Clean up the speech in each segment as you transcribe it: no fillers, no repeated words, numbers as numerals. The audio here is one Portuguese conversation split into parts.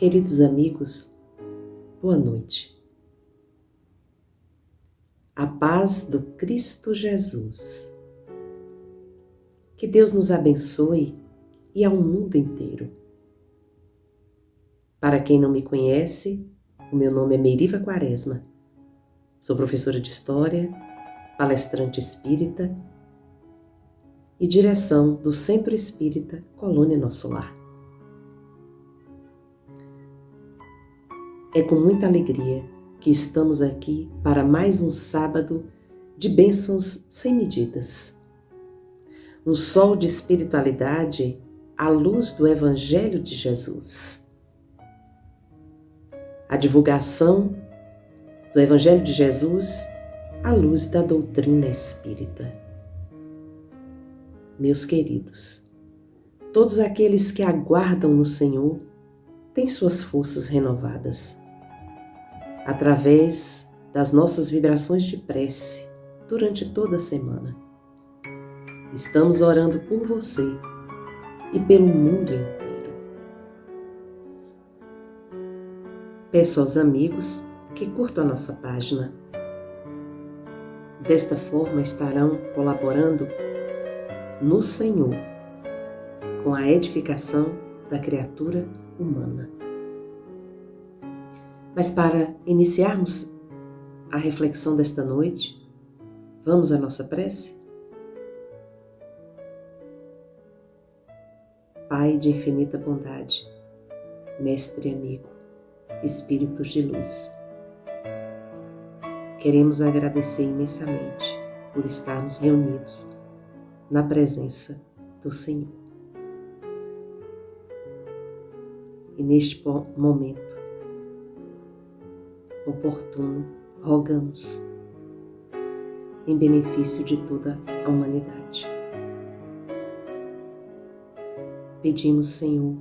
Queridos amigos, boa noite. A paz do Cristo Jesus. Que Deus nos abençoe e ao mundo inteiro. Para quem não me conhece, o meu nome é Meiriva Quaresma. Sou professora de História, palestrante espírita e direção do Centro Espírita Colônia Nosso Lar. É com muita alegria que estamos aqui para mais um sábado de bênçãos sem medidas. Um sol de espiritualidade à luz do Evangelho de Jesus. A divulgação do Evangelho de Jesus à luz da doutrina espírita. Meus queridos, todos aqueles que aguardam no Senhor têm suas forças renovadas. Através das nossas vibrações de prece durante toda a semana. Estamos orando por você e pelo mundo inteiro. Peço aos amigos que curtam a nossa página. Desta forma estarão colaborando no Senhor com a edificação da criatura humana. Mas para iniciarmos a reflexão desta noite, vamos à nossa prece? Pai de infinita bondade, Mestre e amigo, Espíritos de luz, queremos agradecer imensamente por estarmos reunidos na presença do Senhor. E neste momento oportuno, rogamos em benefício de toda a humanidade. Pedimos, Senhor,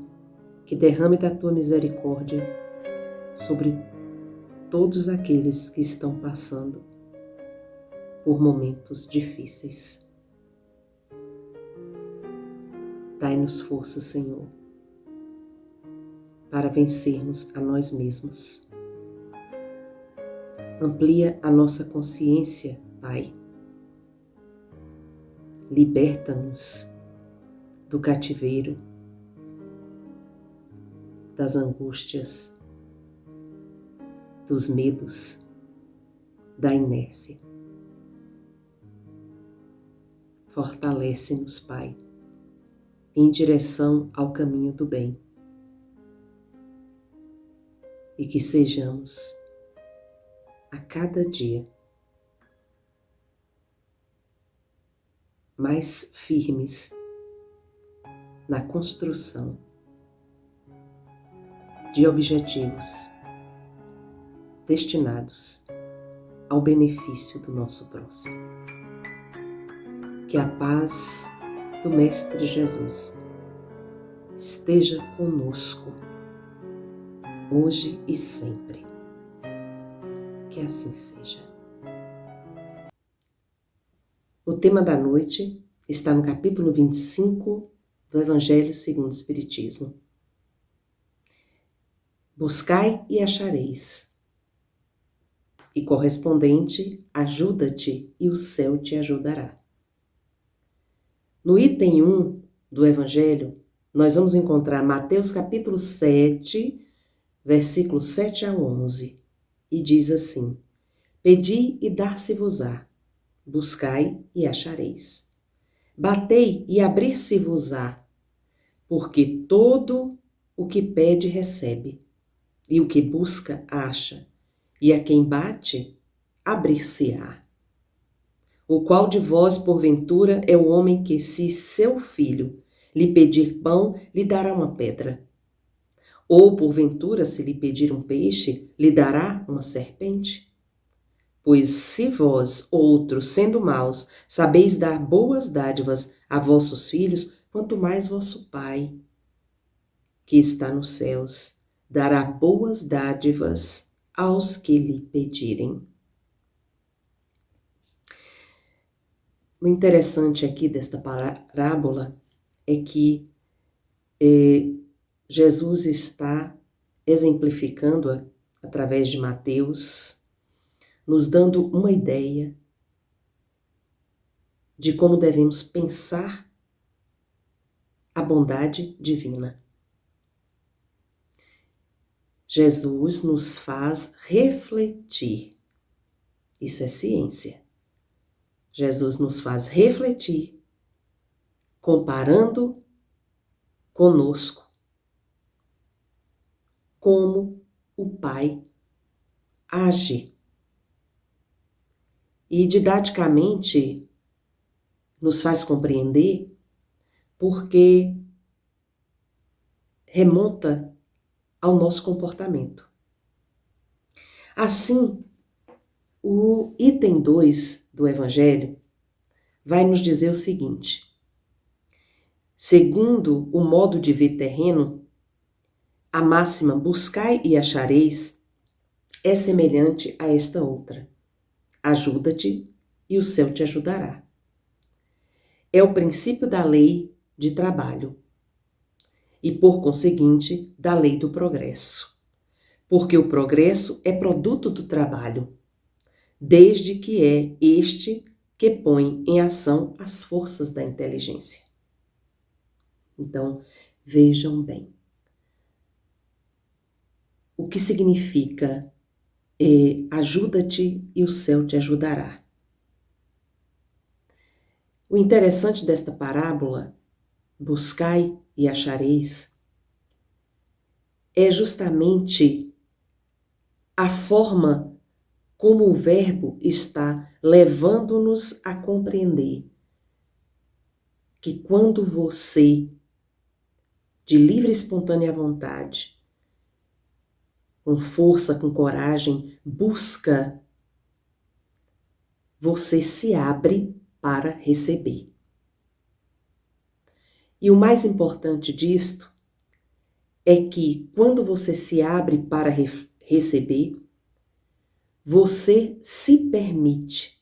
que derrame da Tua misericórdia sobre todos aqueles que estão passando por momentos difíceis. Dai-nos força, Senhor, para vencermos a nós mesmos. Amplia a nossa consciência, Pai. Liberta-nos do cativeiro, das angústias, dos medos, da inércia. Fortalece-nos, Pai, em direção ao caminho do bem. E que sejamos a cada dia mais firmes na construção de objetivos destinados ao benefício do nosso próximo. Que a paz do Mestre Jesus esteja conosco, hoje e sempre. Que assim seja. O tema da noite está no capítulo 25 do Evangelho segundo o Espiritismo. Buscai e achareis. E correspondente, ajuda-te e o céu te ajudará. No item 1 do Evangelho, nós vamos encontrar Mateus capítulo 7, versículos 7 a 11. E diz assim: Pedi e dar-se-vos-á, buscai e achareis. Batei e abrir-se-vos-á, porque todo o que pede recebe, e o que busca acha, e a quem bate, abrir-se-á. O qual de vós, porventura, é o homem que, se seu filho lhe pedir pão, lhe dará uma pedra? Ou, porventura, se lhe pedir um peixe, lhe dará uma serpente? Pois se vós, outros, sendo maus, sabeis dar boas dádivas a vossos filhos, quanto mais vosso Pai, que está nos céus, dará boas dádivas aos que lhe pedirem. O interessante aqui desta parábola é que Jesus está exemplificando através de Mateus, nos dando uma ideia de como devemos pensar a bondade divina. Jesus nos faz refletir. Isso é ciência. Jesus nos faz refletir, comparando conosco como o Pai age. E didaticamente nos faz compreender porque remonta ao nosso comportamento. Assim, o item 2 do Evangelho vai nos dizer o seguinte: segundo o modo de ver terreno, a máxima buscai e achareis é semelhante a esta outra: ajuda-te e o céu te ajudará. É o princípio da lei de trabalho e, por conseguinte, da lei do progresso, porque o progresso é produto do trabalho, desde que é este que põe em ação as forças da inteligência. Então, vejam bem. O que significa ajuda-te e o céu te ajudará? O interessante desta parábola, buscai e achareis, é justamente a forma como o verbo está levando-nos a compreender que quando você, de livre e espontânea vontade, com força, com coragem, busca, você se abre para receber. E o mais importante disto é que quando você se abre para receber, você se permite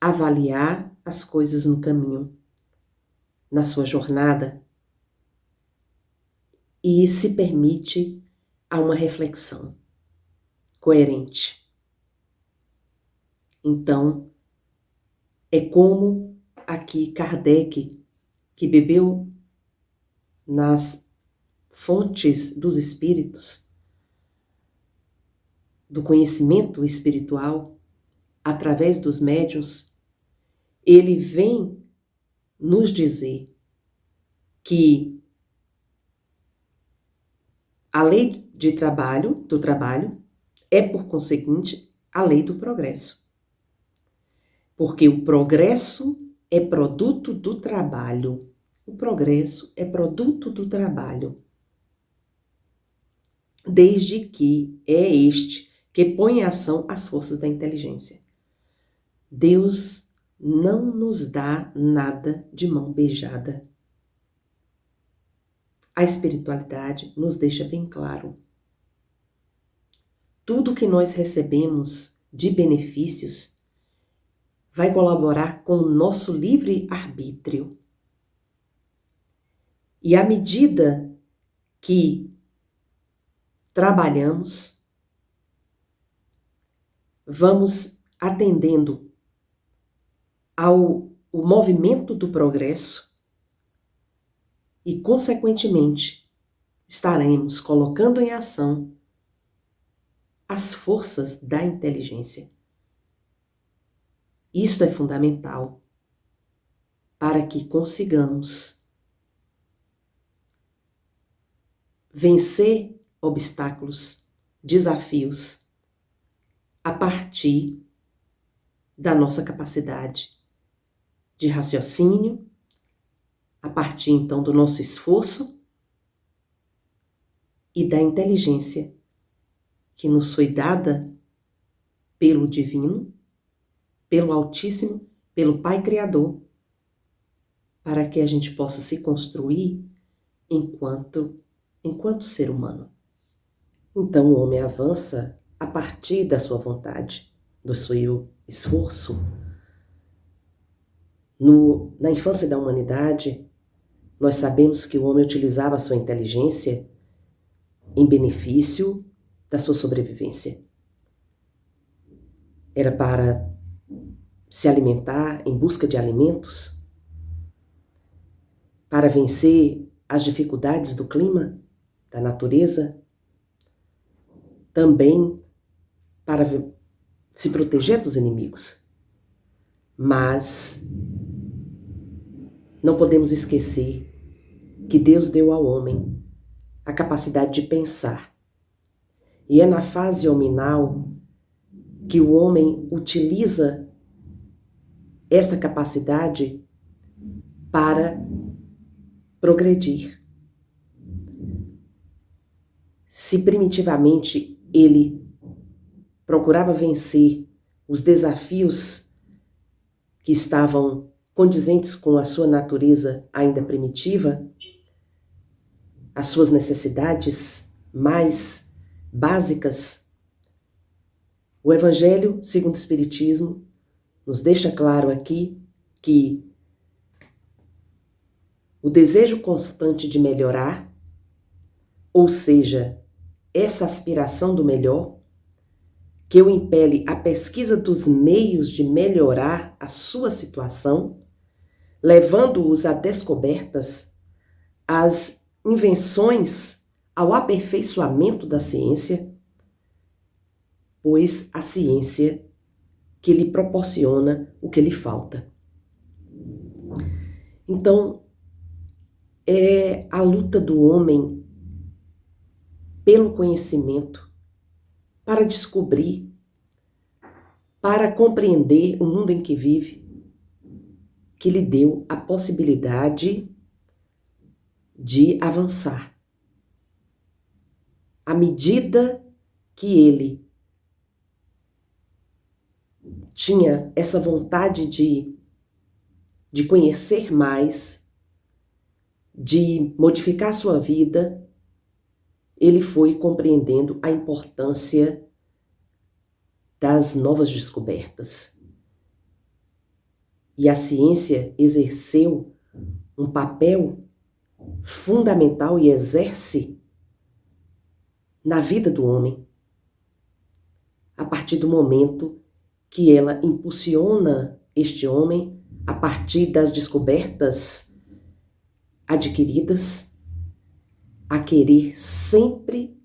avaliar as coisas no caminho, na sua jornada, e se permite a uma reflexão coerente. Então, é como aqui Kardec, que bebeu nas fontes dos espíritos, do conhecimento espiritual, através dos médiuns, ele vem nos dizer que a lei do trabalho, é, por conseguinte, a lei do progresso. Porque o progresso é produto do trabalho. O progresso é produto do trabalho. Desde que é este que põe em ação as forças da inteligência. Deus não nos dá nada de mão beijada. A espiritualidade nos deixa bem claro. Tudo que nós recebemos de benefícios vai colaborar com o nosso livre-arbítrio. E à medida que trabalhamos, vamos atendendo ao movimento do progresso e, consequentemente, estaremos colocando em ação as forças da inteligência. Isto é fundamental para que consigamos vencer obstáculos, desafios, a partir da nossa capacidade de raciocínio, a partir então do nosso esforço e da inteligência que nos foi dada pelo Divino, pelo Altíssimo, pelo Pai Criador, para que a gente possa se construir enquanto ser humano. Então o homem avança a partir da sua vontade, do seu esforço. Na infância da humanidade, nós sabemos que o homem utilizava a sua inteligência em benefício da sua sobrevivência. Era para se alimentar em busca de alimentos, para vencer as dificuldades do clima, da natureza, também para se proteger dos inimigos. Mas não podemos esquecer que Deus deu ao homem a capacidade de pensar. E é na fase hominal que o homem utiliza esta capacidade para progredir. Se primitivamente ele procurava vencer os desafios que estavam condizentes com a sua natureza ainda primitiva, as suas necessidades mais básicas, o Evangelho, segundo o Espiritismo, nos deixa claro aqui que o desejo constante de melhorar, ou seja, essa aspiração do melhor, que o impele à pesquisa dos meios de melhorar a sua situação, levando-os a descobertas, às invenções, ao aperfeiçoamento da ciência, pois a ciência que lhe proporciona o que lhe falta. Então, é a luta do homem pelo conhecimento, para descobrir, para compreender o mundo em que vive, que lhe deu a possibilidade de avançar. À medida que ele tinha essa vontade de conhecer mais, de modificar sua vida, ele foi compreendendo a importância das novas descobertas. E a ciência exerceu um papel fundamental e exerce na vida do homem, a partir do momento que ela impulsiona este homem a partir das descobertas adquiridas a querer sempre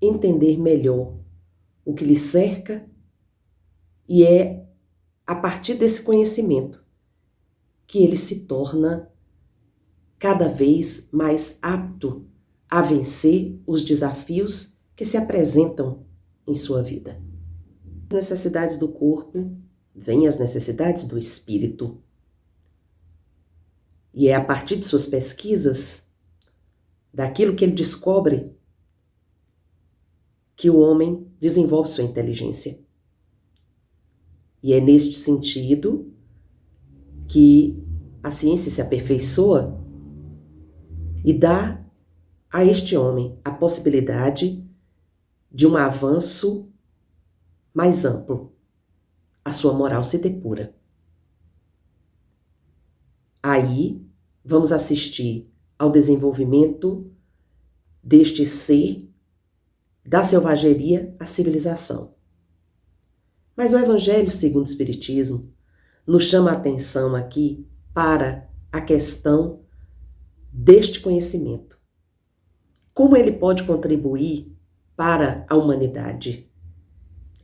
entender melhor o que lhe cerca, e é a partir desse conhecimento que ele se torna cada vez mais apto a vencer os desafios que se apresentam em sua vida. As necessidades do corpo vêm as necessidades do espírito. E é a partir de suas pesquisas, daquilo que ele descobre, que o homem desenvolve sua inteligência. E é neste sentido que a ciência se aperfeiçoa e dá a este homem a possibilidade de um avanço mais amplo. A sua moral se depura. Aí vamos assistir ao desenvolvimento deste ser, da selvageria à civilização. Mas o Evangelho, segundo o Espiritismo, nos chama a atenção aqui para a questão deste conhecimento. Como ele pode contribuir para a humanidade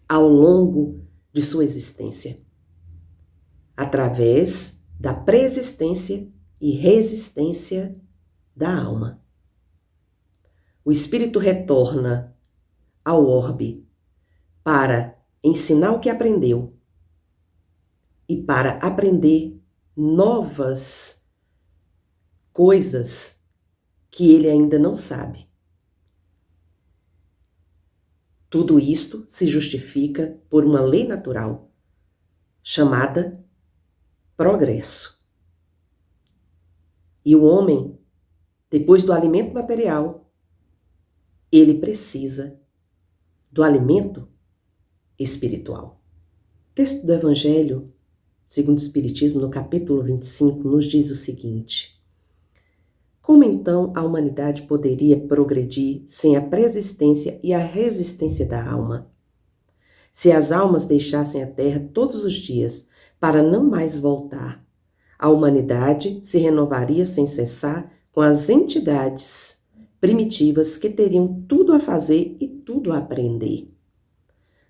ao longo de sua existência? Através da preexistência e resistência da alma. O espírito retorna ao orbe para ensinar o que aprendeu e para aprender novas coisas que ele ainda não sabe. Tudo isto se justifica por uma lei natural chamada progresso. E o homem, depois do alimento material, ele precisa do alimento espiritual. O texto do Evangelho, segundo o Espiritismo, no capítulo 25, nos diz o seguinte: como então a humanidade poderia progredir sem a preexistência e a resistência da alma? Se as almas deixassem a Terra todos os dias para não mais voltar, a humanidade se renovaria sem cessar com as entidades primitivas que teriam tudo a fazer e tudo a aprender.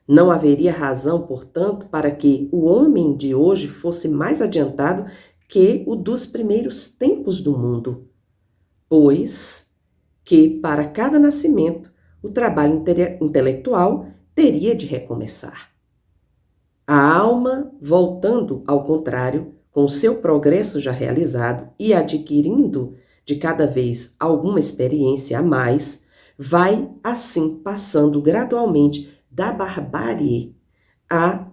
Não haveria razão, portanto, para que o homem de hoje fosse mais adiantado que o dos primeiros tempos do mundo, pois que para cada nascimento o trabalho intelectual teria de recomeçar. A alma, voltando ao contrário, com o seu progresso já realizado e adquirindo de cada vez alguma experiência a mais, vai assim passando gradualmente da barbárie à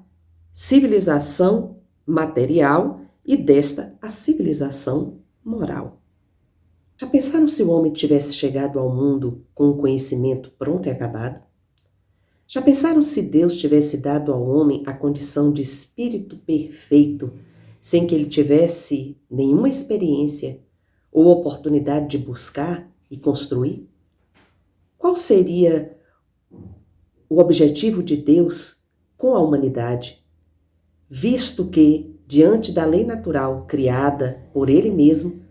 civilização material e desta à civilização moral. Já pensaram se o homem tivesse chegado ao mundo com um conhecimento pronto e acabado? Já pensaram se Deus tivesse dado ao homem a condição de espírito perfeito, sem que ele tivesse nenhuma experiência ou oportunidade de buscar e construir? Qual seria o objetivo de Deus com a humanidade, visto que, diante da lei natural criada por Ele mesmo,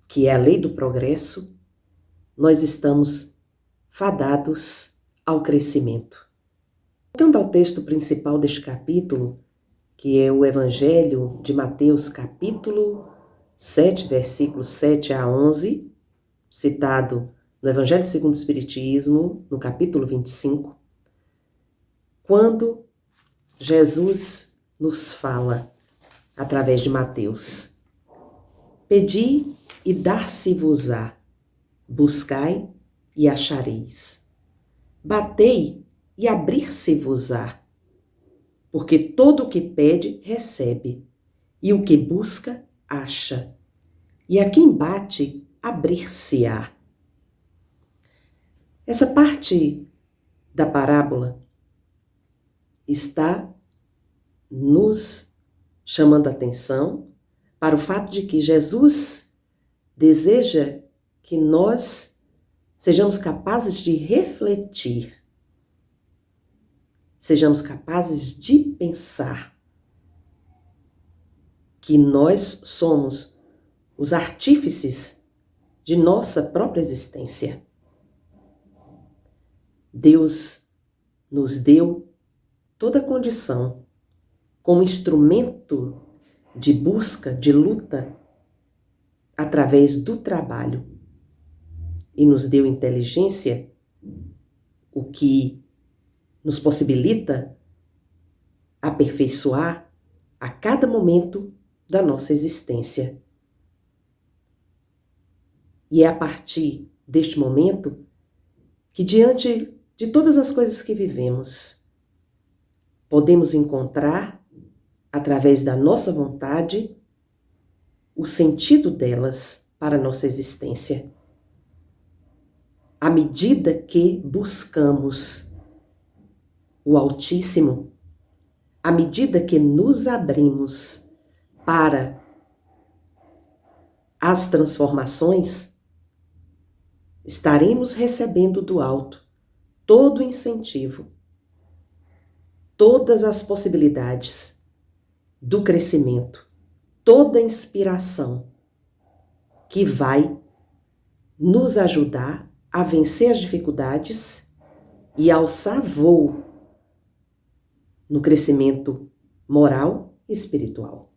que é a lei do progresso, nós estamos fadados ao crescimento. Voltando ao texto principal deste capítulo, que é o Evangelho de Mateus, capítulo 7, versículos 7 a 11, citado no Evangelho segundo o Espiritismo, no capítulo 25, quando Jesus nos fala, através de Mateus: pedi e dar-se-vos-á, buscai e achareis, batei e abrir-se-vos-á, porque todo o que pede, recebe, e o que busca, acha, e a quem bate, abrir-se-á. Essa parte da parábola está nos chamando a atenção para o fato de que Jesus deseja que nós sejamos capazes de refletir, sejamos capazes de pensar que nós somos os artífices de nossa própria existência. Deus nos deu toda a condição como instrumento de busca, de luta, através do trabalho. E nos deu inteligência, o que nos possibilita aperfeiçoar a cada momento da nossa existência. E é a partir deste momento que, diante de todas as coisas que vivemos, podemos encontrar, através da nossa vontade, o sentido delas para a nossa existência. À medida que buscamos o Altíssimo, à medida que nos abrimos para as transformações, estaremos recebendo do alto todo o incentivo, todas as possibilidades do crescimento, toda a inspiração que vai nos ajudar a vencer as dificuldades e alçar voo no crescimento moral e espiritual.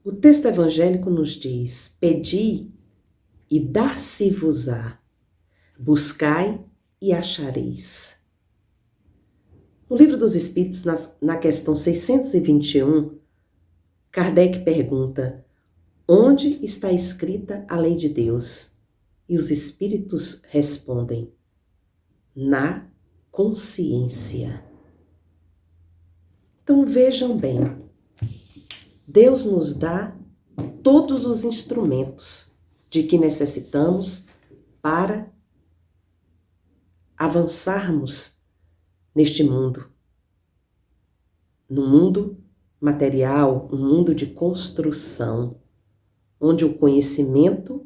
O texto evangélico nos diz: pedi e dar-se-vos-á, buscai e achareis. No Livro dos Espíritos, na questão 621, Kardec pergunta: onde está escrita a lei de Deus? E os Espíritos respondem: na consciência. Então vejam bem, Deus nos dá todos os instrumentos de que necessitamos para avançarmos neste mundo. No mundo material, um mundo de construção, onde o conhecimento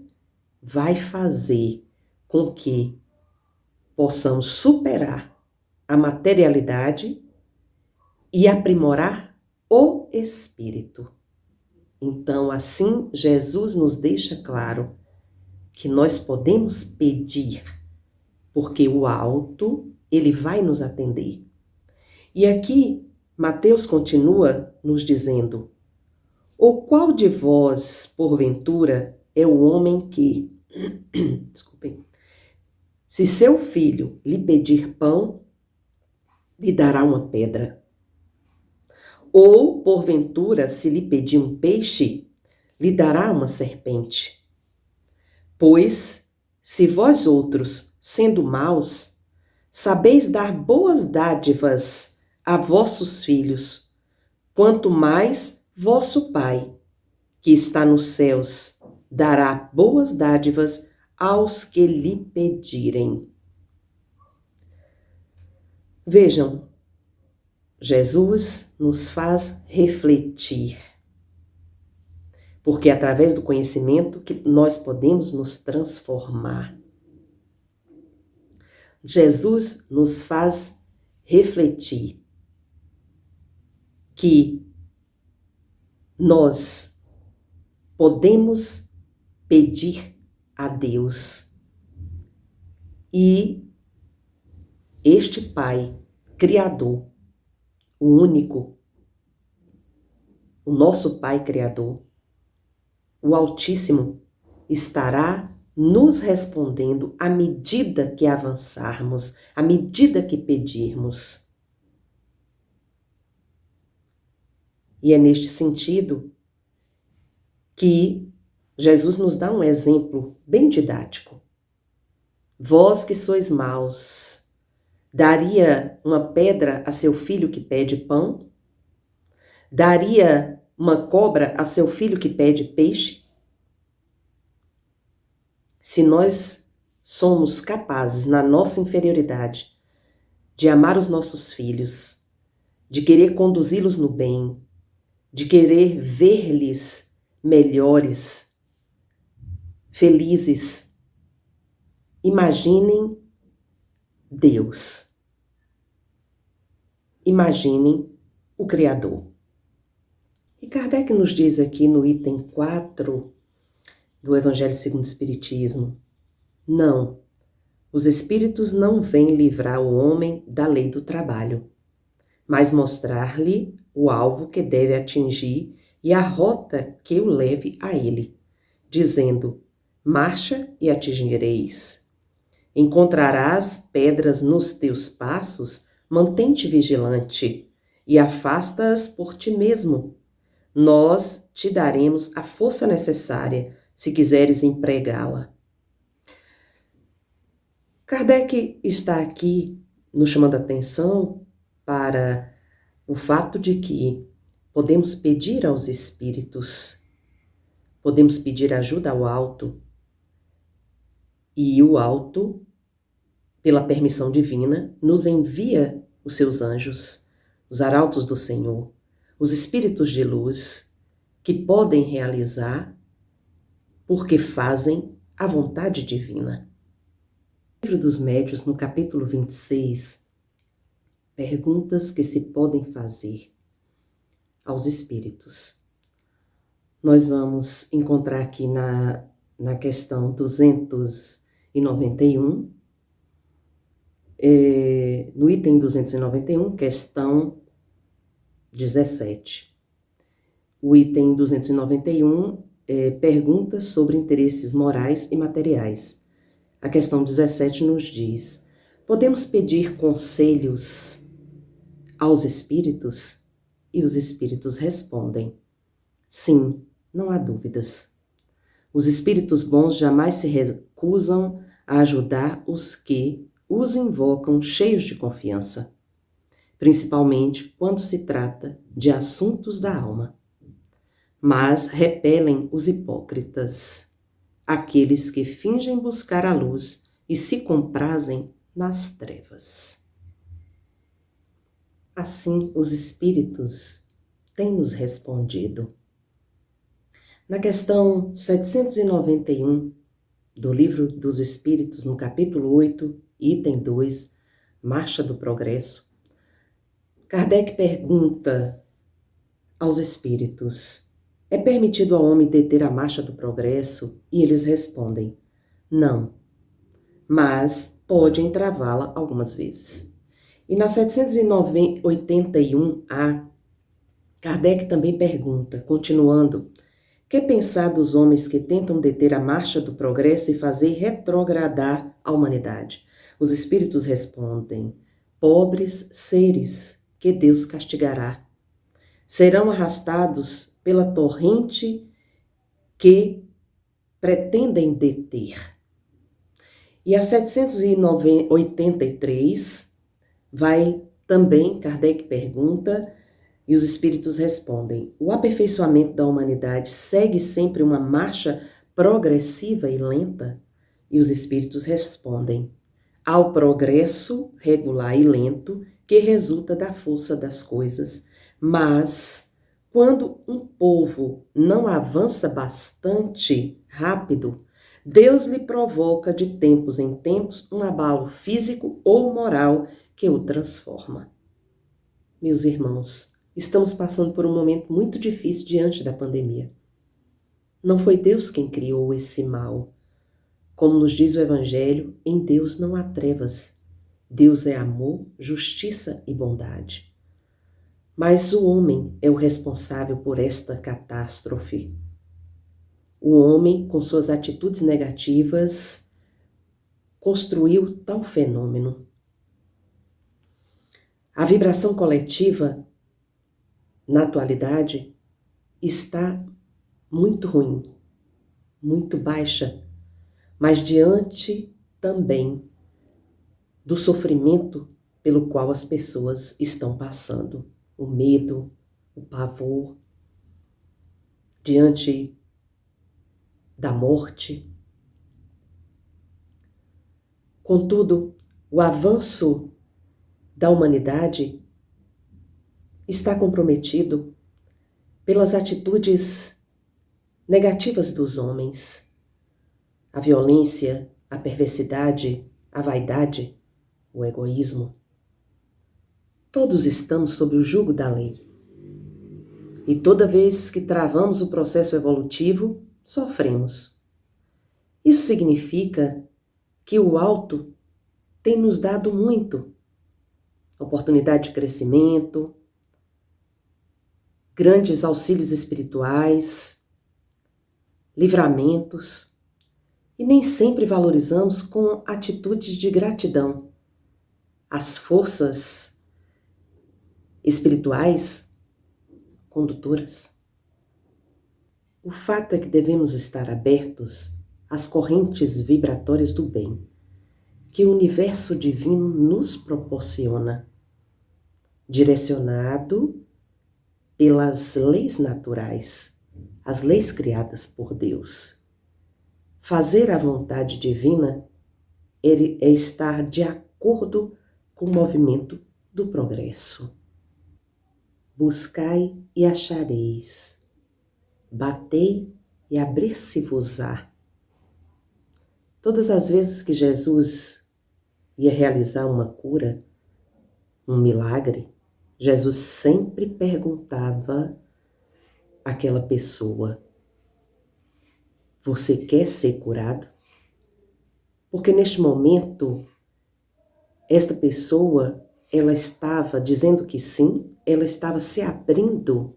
vai fazer com que possamos superar a materialidade e aprimorar o espírito. Então, assim, Jesus nos deixa claro que nós podemos pedir, porque o alto, ele vai nos atender. E aqui, Mateus continua nos dizendo: ou qual de vós, porventura, é o homem que, desculpem, se seu filho lhe pedir pão, lhe dará uma pedra? Ou, porventura, se lhe pedir um peixe, lhe dará uma serpente? Pois, se vós outros, sendo maus, sabeis dar boas dádivas a vossos filhos, quanto mais vosso Pai, que está nos céus, dará boas dádivas aos que lhe pedirem. Vejam, Jesus nos faz refletir, porque é através do conhecimento que nós podemos nos transformar. Jesus nos faz refletir que nós podemos pedir a Deus e este Pai, Criador, o único, o nosso Pai Criador, o Altíssimo, estará nos respondendo à medida que avançarmos, à medida que pedirmos. E é neste sentido que Jesus nos dá um exemplo bem didático. Vós que sois maus, daria uma pedra a seu filho que pede pão? Daria uma cobra a seu filho que pede peixe? Se nós somos capazes, na nossa inferioridade, de amar os nossos filhos, de querer conduzi-los no bem, de querer ver-lhes melhores, felizes, imaginem Deus. Imaginem o Criador. E Kardec nos diz aqui no item 4 do Evangelho segundo o Espiritismo: não, os espíritos não vêm livrar o homem da lei do trabalho, mas mostrar-lhe o alvo que deve atingir e a rota que o leve a ele, dizendo: marcha e atingireis. Encontrarás pedras nos teus passos, mantém-te vigilante e afasta-as por ti mesmo. Nós te daremos a força necessária se quiseres empregá-la. Kardec está aqui nos chamando a atenção para o fato de que podemos pedir aos espíritos, podemos pedir ajuda ao alto, e o alto, pela permissão divina, nos envia os seus anjos, os arautos do Senhor, os espíritos de luz, que podem realizar porque fazem a vontade divina. No Livro dos Médiuns, no capítulo 26, perguntas que se podem fazer aos espíritos. Nós vamos encontrar aqui na questão 291, no item 291, questão 17. O item 291 perguntas sobre interesses morais e materiais. A questão 17 nos diz: podemos pedir conselhos aos espíritos? E os espíritos respondem: sim, não há dúvidas. Os espíritos bons jamais se recusam a ajudar os que os invocam cheios de confiança, principalmente quando se trata de assuntos da alma. Mas repelem os hipócritas, aqueles que fingem buscar a luz e se comprazem nas trevas. Assim, os espíritos têm nos respondido. Na questão 791 do Livro dos Espíritos, no capítulo 8, item 2, Marcha do Progresso, Kardec pergunta aos espíritos: é permitido ao homem deter a marcha do progresso? E eles respondem: não, mas pode entravá-la algumas vezes. E na 781A, Kardec também pergunta, continuando: que pensar dos homens que tentam deter a marcha do progresso e fazer retrogradar a humanidade? Os espíritos respondem: pobres seres que Deus castigará. Serão arrastados pela torrente que pretendem deter. E a 783 vai também, Kardec pergunta, e os espíritos respondem: o aperfeiçoamento da humanidade segue sempre uma marcha progressiva e lenta? E os espíritos respondem: ao progresso regular e lento que resulta da força das coisas, mas quando um povo não avança bastante rápido, Deus lhe provoca de tempos em tempos um abalo físico ou moral que o transforma. Meus irmãos, estamos passando por um momento muito difícil diante da pandemia. Não foi Deus quem criou esse mal. Como nos diz o Evangelho, em Deus não há trevas. Deus é amor, justiça e bondade. Mas o homem é o responsável por esta catástrofe. O homem, com suas atitudes negativas, construiu tal fenômeno. A vibração coletiva, na atualidade, está muito ruim, muito baixa, mas diante também do sofrimento pelo qual as pessoas estão passando, o medo, o pavor, diante da morte. Contudo, o avanço da humanidade está comprometido pelas atitudes negativas dos homens, a violência, a perversidade, a vaidade, o egoísmo. Todos estamos sob o jugo da lei. E toda vez que travamos o processo evolutivo, sofremos. Isso significa que o alto tem nos dado muito. Oportunidade de crescimento, grandes auxílios espirituais, livramentos, e nem sempre valorizamos com atitudes de gratidão as forças espirituais condutoras. O fato é que devemos estar abertos às correntes vibratórias do bem que o universo divino nos proporciona, direcionado pelas leis naturais, as leis criadas por Deus. Fazer a vontade divina é estar de acordo com o movimento do progresso. Buscai e achareis, batei e abrir-se-vos-á. Todas as vezes que Jesus ia realizar uma cura, um milagre, Jesus sempre perguntava àquela pessoa: você quer ser curado? Porque neste momento, esta pessoa, ela estava dizendo que sim, ela estava se abrindo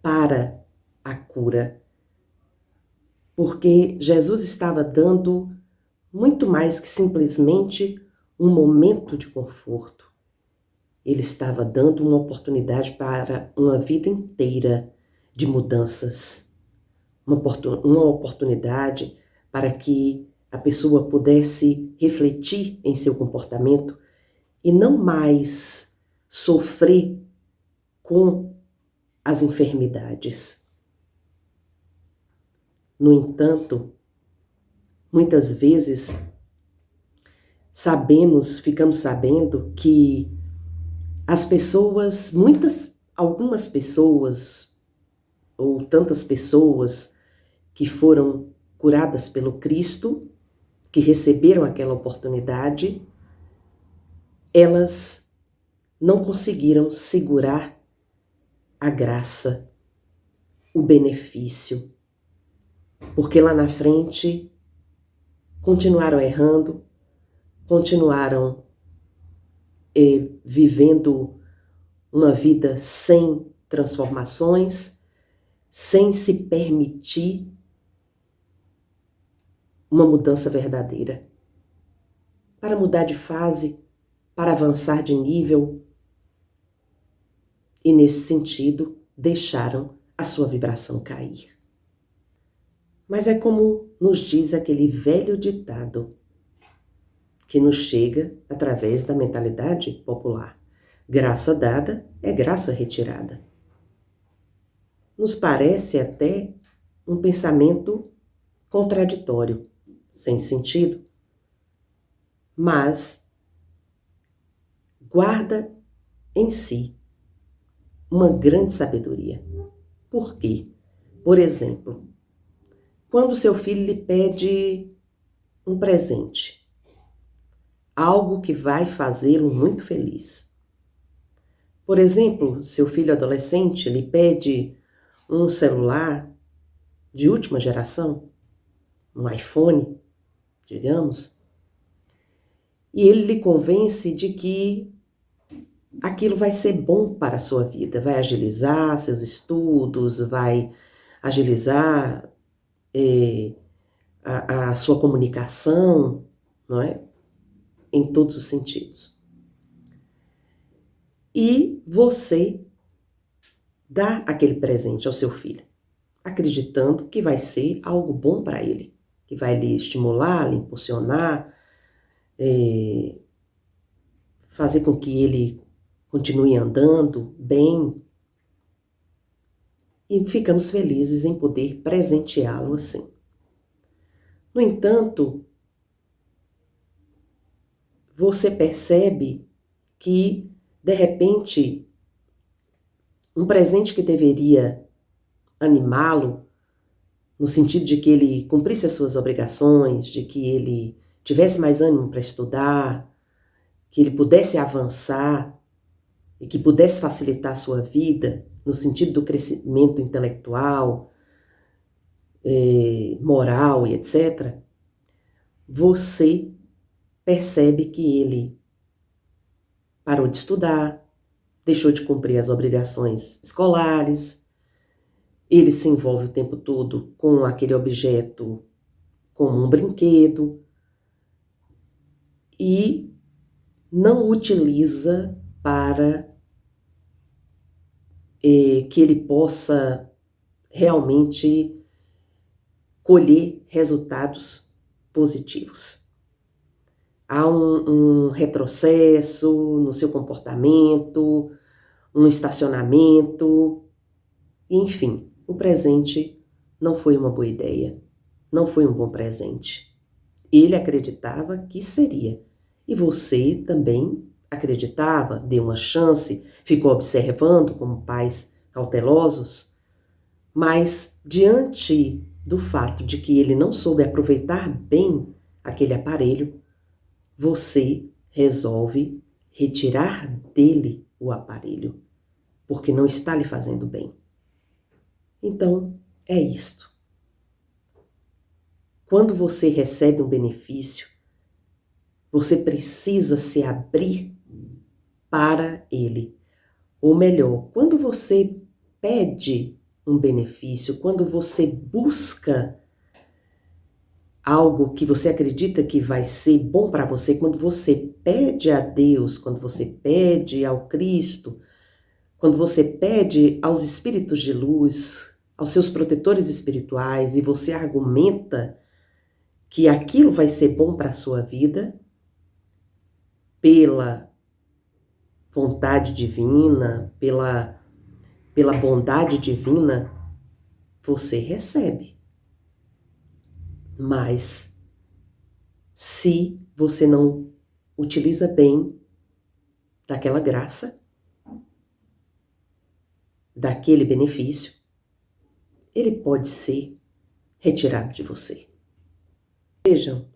para a cura. Porque Jesus estava dando muito mais que simplesmente um momento de conforto. Ele estava dando uma oportunidade para uma vida inteira de mudanças. Uma oportunidade para que a pessoa pudesse refletir em seu comportamento e não mais sofrer com as enfermidades. No entanto, muitas vezes ficamos sabendo que as pessoas, algumas pessoas, ou tantas pessoas que foram curadas pelo Cristo, que receberam aquela oportunidade, elas não conseguiram segurar a graça, o benefício, porque lá na frente continuaram errando, continuaram vivendo uma vida sem transformações, sem se permitir uma mudança verdadeira. Para mudar de fase, para avançar de nível, e nesse sentido deixaram a sua vibração cair. Mas é como nos diz aquele velho ditado que nos chega através da mentalidade popular: graça dada é graça retirada. Nos parece até um pensamento contraditório, sem sentido, mas guarda em si uma grande sabedoria. Por quê? Por exemplo, quando seu filho lhe pede um presente, algo que vai fazê-lo muito feliz. Por exemplo, seu filho adolescente lhe pede um celular de última geração, um iPhone, digamos, e ele lhe convence de que aquilo vai ser bom para a sua vida, vai agilizar seus estudos, vai agilizar a sua comunicação, não é? Em todos os sentidos. E você dá aquele presente ao seu filho, acreditando que vai ser algo bom para ele, que vai lhe estimular, lhe impulsionar, fazer com que ele continue andando bem. E ficamos felizes em poder presenteá-lo assim. No entanto, você percebe que, de repente, um presente que deveria animá-lo, no sentido de que ele cumprisse as suas obrigações, de que ele tivesse mais ânimo para estudar, que ele pudesse avançar e que pudesse facilitar a sua vida, no sentido do crescimento intelectual, moral e etc., você percebe que ele parou de estudar, deixou de cumprir as obrigações escolares, ele se envolve o tempo todo com aquele objeto como um brinquedo e não utiliza para que ele possa realmente colher resultados positivos. Há um retrocesso no seu comportamento, um estacionamento, enfim, o presente não foi uma boa ideia, não foi um bom presente. Ele acreditava que seria, e você também acreditava, deu uma chance, ficou observando como pais cautelosos, mas diante do fato de que ele não soube aproveitar bem aquele aparelho, você resolve retirar dele o aparelho, porque não está lhe fazendo bem. Então, é isto. Quando você recebe um benefício, você precisa se abrir para ele. Ou melhor, quando você pede um benefício, quando você busca algo que você acredita que vai ser bom para você, quando você pede a Deus, quando você pede ao Cristo, quando você pede aos espíritos de luz, aos seus protetores espirituais, e você argumenta que aquilo vai ser bom para a sua vida, pela vontade divina, pela bondade divina, você recebe. Mas, se você não utiliza bem daquela graça, daquele benefício, ele pode ser retirado de você. Vejam,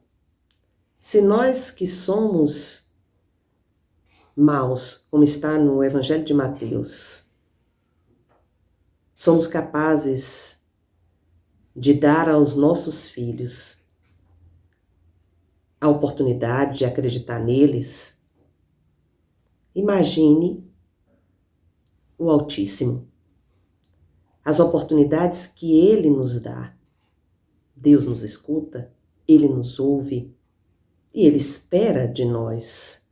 se nós que somos maus, como está no Evangelho de Mateus, somos capazes de dar aos nossos filhos a oportunidade de acreditar neles, imagine o Altíssimo, as oportunidades que Ele nos dá. Deus nos escuta, Ele nos ouve e Ele espera de nós.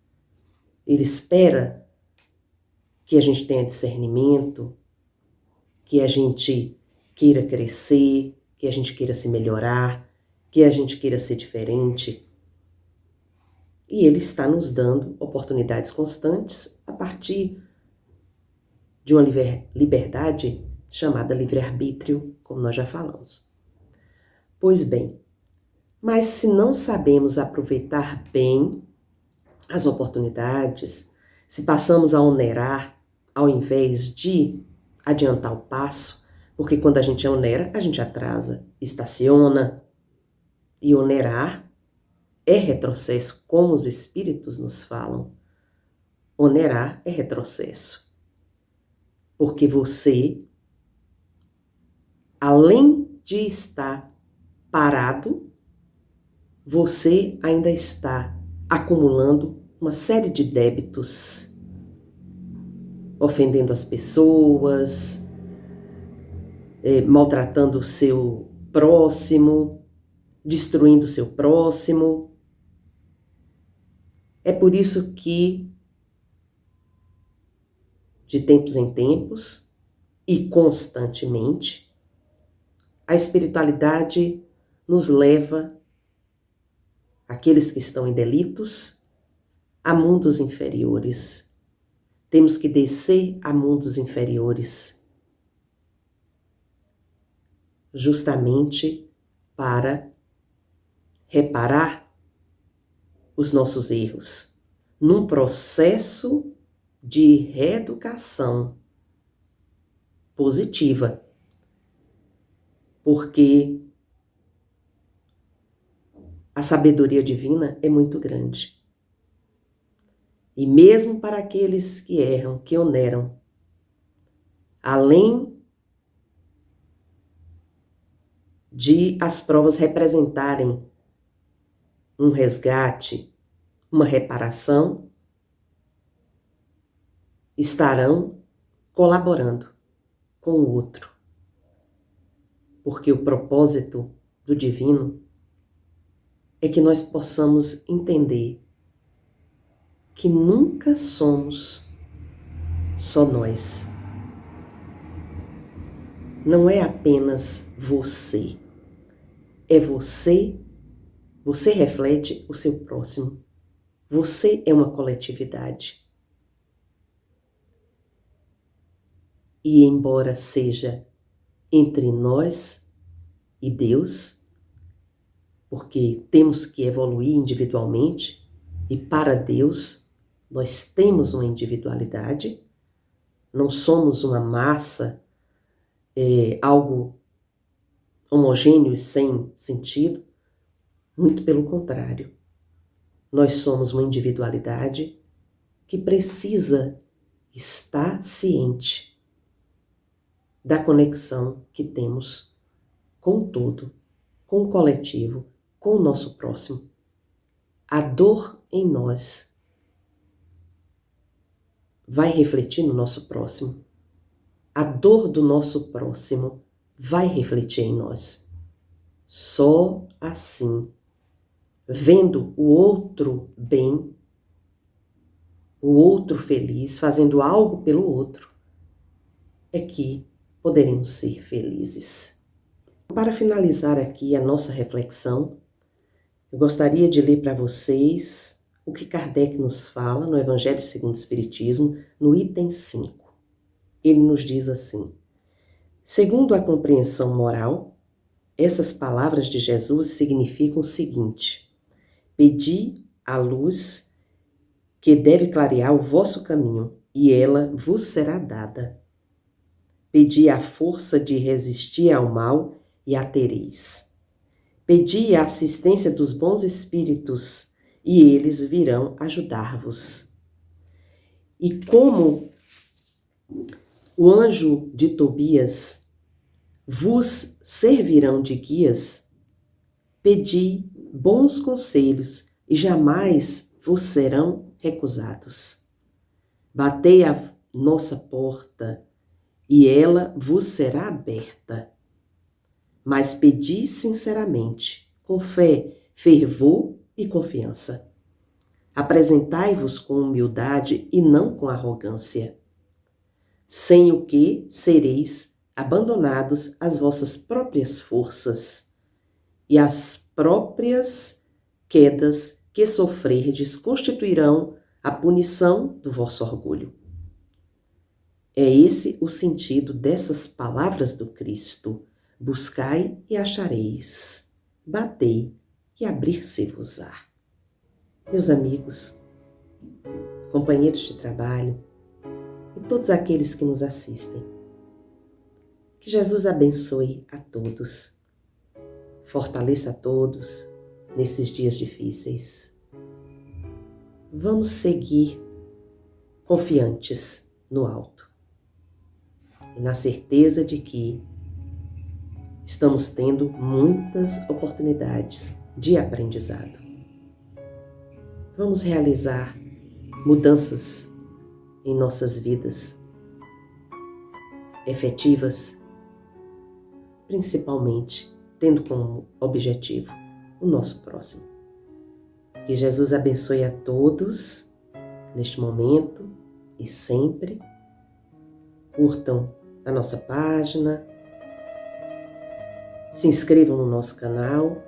Ele espera que a gente tenha discernimento, que a gente queira crescer, que a gente queira se melhorar, que a gente queira ser diferente. E Ele está nos dando oportunidades constantes a partir de uma liberdade chamada livre-arbítrio, como nós já falamos. Pois bem, mas se não sabemos aproveitar bem as oportunidades, se passamos a onerar ao invés de adiantar o passo, porque quando a gente onera, a gente atrasa, estaciona, e onerar é retrocesso, como os espíritos nos falam. Onerar é retrocesso. Porque você, além de estar parado, você ainda está acumulando uma série de débitos, ofendendo as pessoas, maltratando o seu próximo, destruindo o seu próximo. É por isso que, de tempos em tempos e constantemente, a espiritualidade nos leva, aqueles que estão em delitos, a mundos inferiores. Temos que descer a mundos inferiores, justamente para reparar os nossos erros, num processo de reeducação positiva, porque a sabedoria divina é muito grande. E mesmo para aqueles que erram, que oneram, além de as provas representarem um resgate, uma reparação, estarão colaborando com o outro. Porque o propósito do divino é que nós possamos entender que nunca somos só nós. Não é apenas você. É você, você reflete o seu próximo. Você é uma coletividade. E embora seja entre nós e Deus, porque temos que evoluir individualmente, e para Deus nós temos uma individualidade, não somos uma massa, algo homogêneo e sem sentido, muito pelo contrário. Nós somos uma individualidade que precisa estar ciente da conexão que temos com o todo, com o coletivo, com o nosso próximo. A dor em nós vai refletir no nosso próximo. A dor do nosso próximo vai refletir em nós. Só assim, vendo o outro bem, o outro feliz, fazendo algo pelo outro, é que poderemos ser felizes. Para finalizar aqui a nossa reflexão, eu gostaria de ler para vocês o que Kardec nos fala no Evangelho segundo o Espiritismo, no item 5. Ele nos diz assim: segundo a compreensão moral, essas palavras de Jesus significam o seguinte: pedi a luz que deve clarear o vosso caminho, e ela vos será dada. Pedi a força de resistir ao mal e a tereis. Pedi a assistência dos bons espíritos e eles virão ajudar-vos. E como o anjo de Tobias vos servirão de guias, pedi bons conselhos e jamais vos serão recusados. Batei a nossa porta e ela vos será aberta. Mas pedi sinceramente, com fé, fervor e confiança. Apresentai-vos com humildade e não com arrogância, sem o que sereis abandonados às vossas próprias forças e as próprias quedas que sofrerdes constituirão a punição do vosso orgulho. É esse o sentido dessas palavras do Cristo. Buscai e achareis, batei e abrir-se-vos-á. Meus amigos, companheiros de trabalho e todos aqueles que nos assistem, que Jesus abençoe a todos, fortaleça a todos nesses dias difíceis. Vamos seguir confiantes no alto e na certeza de que estamos tendo muitas oportunidades de aprendizado. Vamos realizar mudanças em nossas vidas efetivas, principalmente tendo como objetivo o nosso próximo. Que Jesus abençoe a todos neste momento e sempre. Curtam a nossa página, se inscrevam no nosso canal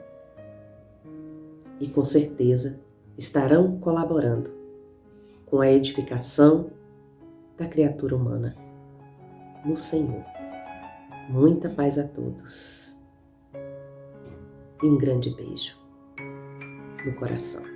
e com certeza estarão colaborando com a edificação da criatura humana no Senhor. Muita paz a todos e um grande beijo no coração.